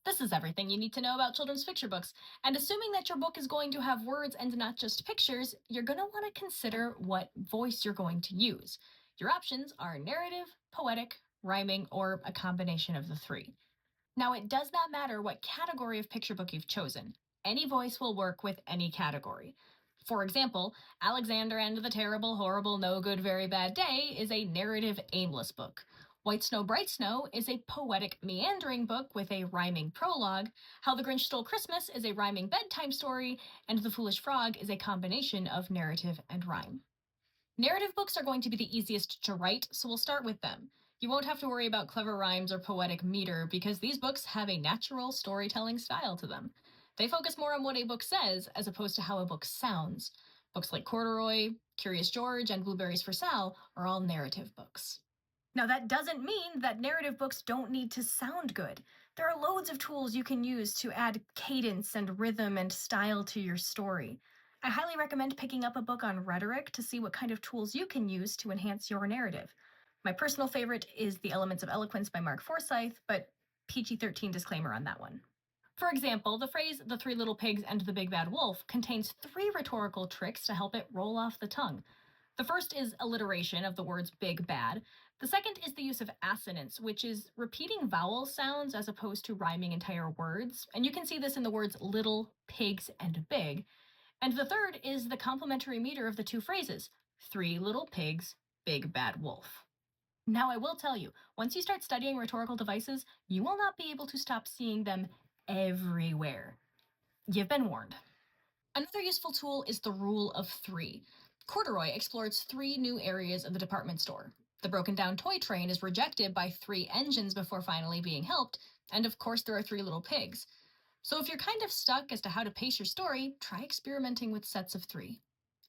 This is everything you need to know about children's picture books. And assuming that your book is going to have words and not just pictures, you're going to want to consider what voice you're going to use. Your options are narrative, poetic, rhyming, or a combination of the three. Now, it does not matter what category of picture book you've chosen. Any voice will work with any category. For example, Alexander and the Terrible, Horrible, No Good, Very Bad Day is a narrative, aimless book. White Snow, Bright Snow is a poetic, meandering book with a rhyming prologue. How the Grinch Stole Christmas is a rhyming bedtime story, and The Foolish Frog is a combination of narrative and rhyme. Narrative books are going to be the easiest to write, so we'll start with them. You won't have to worry about clever rhymes or poetic meter because these books have a natural storytelling style to them. They focus more on what a book says as opposed to how a book sounds. Books like Corduroy, Curious George, and Blueberries for Sal are all narrative books. Now, that doesn't mean that narrative books don't need to sound good. There are loads of tools you can use to add cadence and rhythm and style to your story. I highly recommend picking up a book on rhetoric to see what kind of tools you can use to enhance your narrative. My personal favorite is The Elements of Eloquence by Mark Forsyth, but PG-13 disclaimer on that one. For example, the phrase, the three little pigs and the big bad wolf, contains three rhetorical tricks to help it roll off the tongue. The first is alliteration of the words big, bad. The second is the use of assonance, which is repeating vowel sounds as opposed to rhyming entire words. And you can see this in the words little, pigs, and big. And the third is the complementary meter of the two phrases, three little pigs, big, bad wolf. Now, I will tell you, once you start studying rhetorical devices, you will not be able to stop seeing them everywhere. You've been warned. Another useful tool is the rule of three. Corduroy explores three new areas of the department store. The broken down toy train is rejected by three engines before finally being helped, and of course there are three little pigs. So if you're kind of stuck as to how to pace your story, try experimenting with sets of three.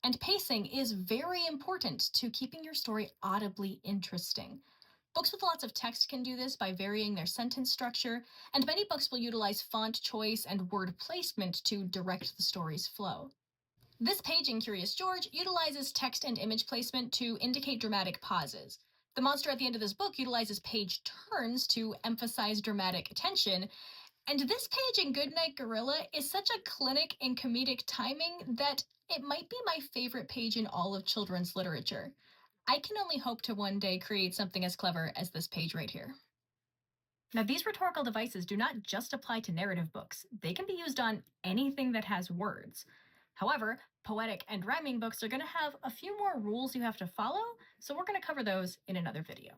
And pacing is very important to keeping your story audibly interesting. Books with lots of text can do this by varying their sentence structure, and many books will utilize font choice and word placement to direct the story's flow. This page in Curious George utilizes text and image placement to indicate dramatic pauses. The monster at the end of this book utilizes page turns to emphasize dramatic tension, and this page in Goodnight Gorilla is such a clinic in comedic timing that it might be my favorite page in all of children's literature. I can only hope to one day create something as clever as this page right here. Now, these rhetorical devices do not just apply to narrative books. They can be used on anything that has words. However, poetic and rhyming books are going to have a few more rules you have to follow, so we're going to cover those in another video.